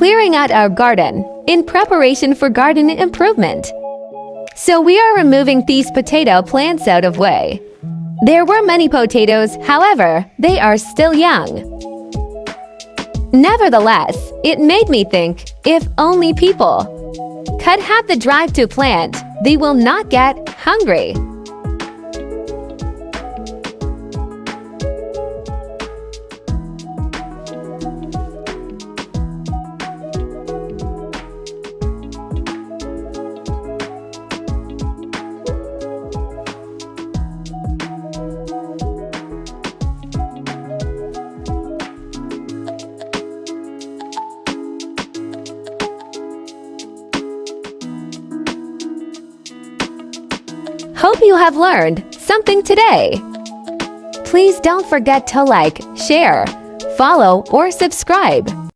clearing out our garden in preparation for garden improvement. So we are removing these potato plants out of way. There were many potatoes, however, they are still young. Nevertheless, it made me think, if only people could have the drive to plant, they will not get hungry. Hope you have learned something today. Please don't forget to like, share, follow, or subscribe.